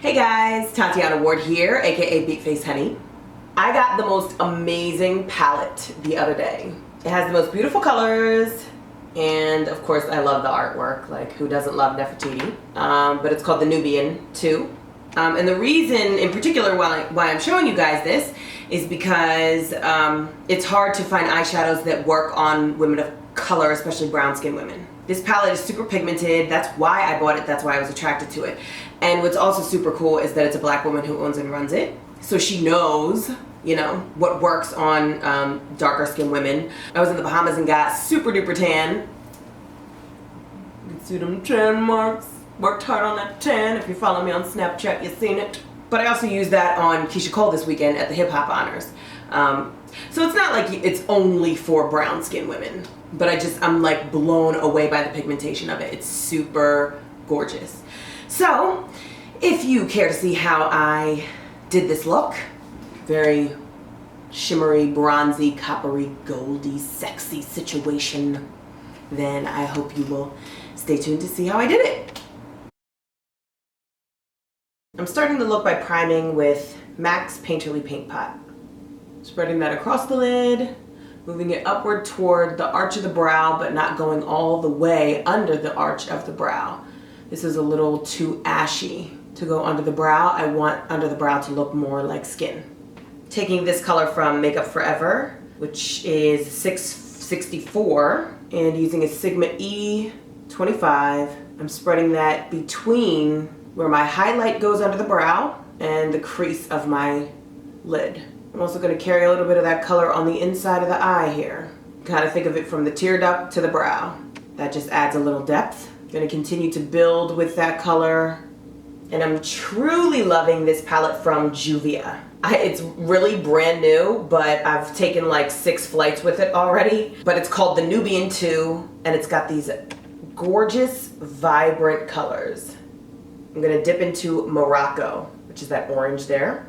Hey guys, Tatiana Ward here, aka BEATFACEHONEY. I got the most amazing palette the other day. It has the most beautiful colors, and of course I love the artwork. Like, who doesn't love Nefertiti? But it's called the Nubian 2. And the reason in particular why I'm showing you guys this is because it's hard to find eyeshadows that work on women of color, especially brown skinned women. This palette is super pigmented. That's why I bought it. That's why I was attracted to it. And what's also super cool is that it's a black woman who owns and runs it. So she knows, you know, what works on darker skinned women. I was in the Bahamas and got super duper tan. You can see them tan marks. Worked hard on that tan. If you follow me on Snapchat, you've seen it. But I also used that on Keisha Cole this weekend at the Hip Hop Honors. So it's not like it's only for brown skinned women. But I'm like blown away by the pigmentation of it. It's super gorgeous. So if you care to see how I did this look, very shimmery, bronzy, coppery, goldy, sexy situation, then I hope you will stay tuned to see how I did it. I'm starting the look by priming with MAC's Painterly Paint Pot. Spreading that across the lid, moving it upward toward the arch of the brow, but not going all the way under the arch of the brow. This is a little too ashy to go under the brow. I want under the brow to look more like skin. Taking this color from Makeup Forever, which is 664, and using a Sigma E25, I'm spreading that between where my highlight goes under the brow and the crease of my lid. I'm also going to carry a little bit of that color on the inside of the eye here. Kind of think of it from the tear duct to the brow. That just adds a little depth. Going to continue to build with that color. And I'm truly loving this palette from Juvia. It's really brand new, but I've taken like 6 flights with it already. But it's called the Nubian 2, and it's got these gorgeous, vibrant colors. I'm going to dip into Morocco, which is that orange there.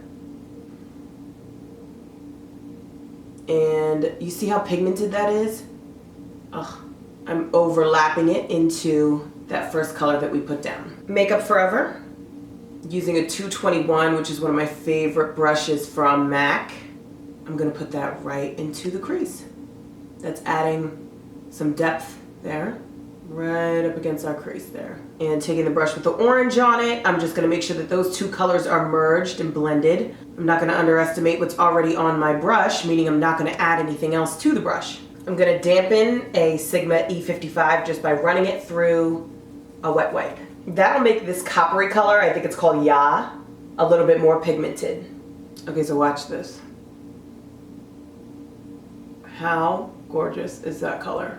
And you see how pigmented that is? Ugh. I'm overlapping it into that first color that we put down. Makeup Forever, using a 221, which is one of my favorite brushes from MAC. I'm gonna put that right into the crease. That's adding some depth there, right up against our crease there. And taking the brush with the orange on it, I'm just gonna make sure that those two colors are merged and blended. I'm not gonna underestimate what's already on my brush, meaning I'm not gonna add anything else to the brush. I'm gonna dampen a Sigma E55 just by running it through a wet wipe. That'll make this coppery color, I think it's called Ya, a little bit more pigmented. Okay, so watch this. How gorgeous is that color?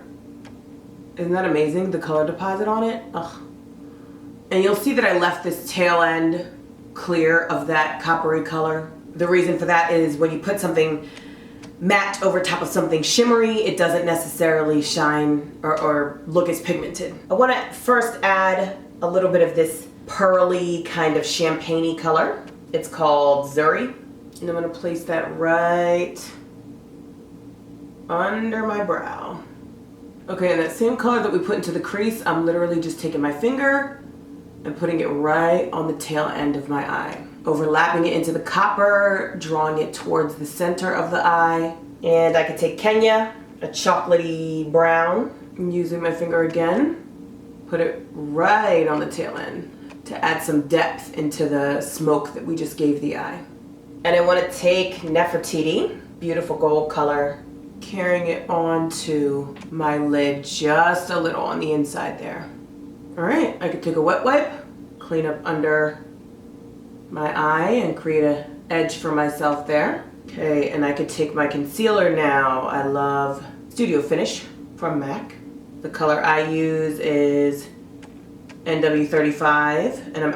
Isn't that amazing, the color deposit on it? Ugh. And you'll see that I left this tail end clear of that coppery color. The reason for that is when you put something matte over top of something shimmery, it doesn't necessarily shine or look as pigmented. I want to first add a little bit of this pearly kind of champagne-y color. It's called Zuri. And I'm going to place that right under my brow. Okay, and that same color that we put into the crease, I'm literally just taking my finger and putting it right on the tail end of my eye. Overlapping it into the copper, drawing it towards the center of the eye. And I could take Kenya, a chocolatey brown, and using my finger again, put it right on the tail end to add some depth into the smoke that we just gave the eye. And I want to take Nefertiti, beautiful gold color, carrying it onto my lid just a little on the inside there. All right, I could take a wet wipe, clean up under my eye and create an edge for myself there. Okay, and I could take my concealer now. I love Studio Finish from MAC. The color I use is NW35, and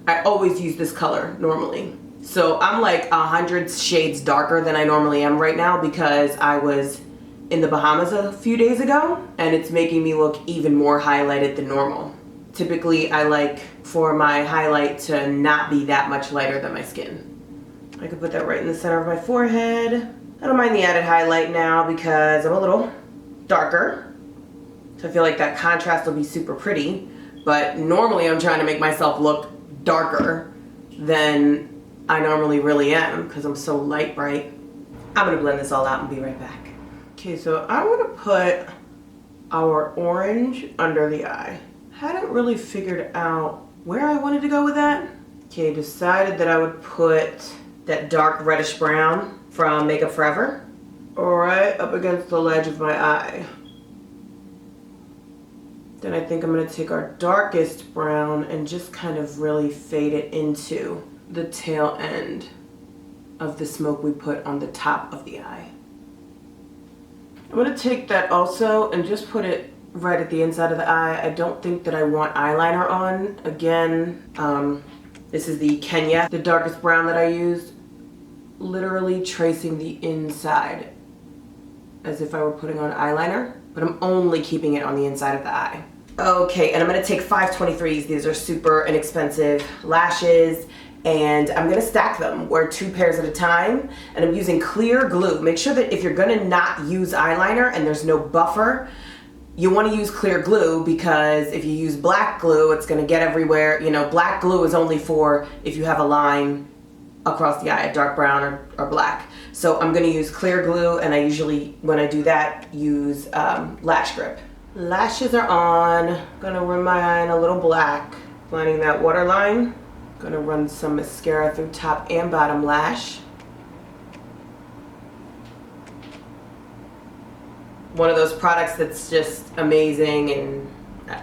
I always use this color normally. So I'm like 100 shades darker than I normally am right now because I was in the Bahamas a few days ago, and it's making me look even more highlighted than normal. Typically, I like for my highlight to not be that much lighter than my skin. I could put that right in the center of my forehead. I don't mind the added highlight now because I'm a little darker. So I feel like that contrast will be super pretty. But normally I'm trying to make myself look darker than I normally really am because I'm so light bright. I'm gonna blend this all out and be right back. Okay, so I want to put our orange under the eye. Hadn't really figured out where I wanted to go with that. Okay, decided that I would put that dark reddish brown from Makeup Forever right up against the ledge of my eye. Then I think I'm going to take our darkest brown and just kind of really fade it into the tail end of the smoke we put on the top of the eye. I'm going to take that also and just put it right at the inside of the eye. I don't think that I want eyeliner on. Again, this is the Kenya, the darkest brown that I used. Literally tracing the inside as if I were putting on eyeliner, but I'm only keeping it on the inside of the eye. Okay, and I'm gonna take 523s. These are super inexpensive lashes, and I'm gonna stack them. Wear 2 pairs at a time, and I'm using clear glue. Make sure that if you're gonna not use eyeliner and there's no buffer, you wanna use clear glue, because if you use black glue, it's gonna get everywhere. You know, black glue is only for if you have a line across the eye, a dark brown or black. So I'm gonna use clear glue, and I usually, when I do that, use lash grip. Lashes are on. Gonna run my eye in a little black, lining that waterline. Gonna run some mascara through top and bottom lash. One of those products that's just amazing, and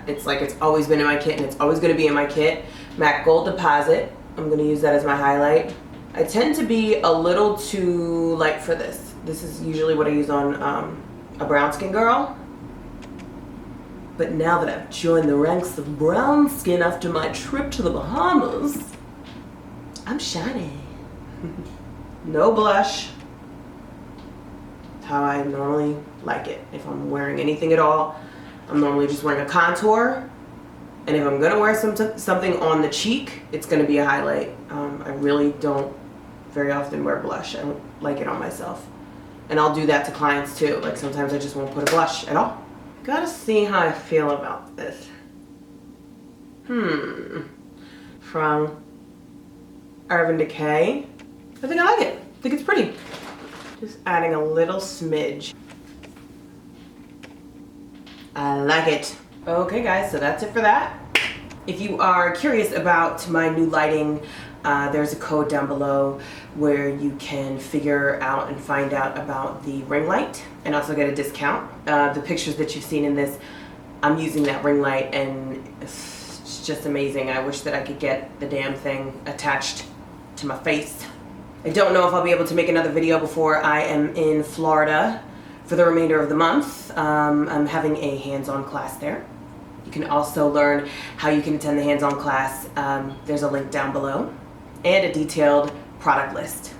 it's like it's always been in my kit and it's always gonna be in my kit. MAC Gold Deposit. I'm gonna use that as my highlight. I tend to be a little too light for this. This is usually what I use on a brown skin girl. But now that I've joined the ranks of brown skin after my trip to the Bahamas, I'm shining. No blush. How I normally like it. If I'm wearing anything at all, I'm normally just wearing a contour. And if I'm gonna wear something on the cheek, it's gonna be a highlight. I really don't very often wear blush. I don't like it on myself. And I'll do that to clients too. Like sometimes I just won't put a blush at all. Gotta see how I feel about this. From Urban Decay. I think I like it. I think it's pretty. Just adding a little smidge. I like it. Okay guys, so that's it for that. If you are curious about my new lighting, there's a code down below where you can figure out and find out about the ring light and also get a discount. The pictures that you've seen in this, I'm using that ring light and it's just amazing. I wish that I could get the damn thing attached to my face. I don't know if I'll be able to make another video before I am in Florida for the remainder of the month. I'm having a hands-on class there. You can also learn how you can attend the hands-on class. There's a link down below and a detailed product list.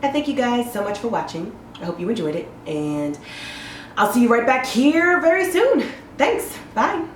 I thank you guys so much for watching. I hope you enjoyed it, and I'll see you right back here very soon. Thanks. Bye.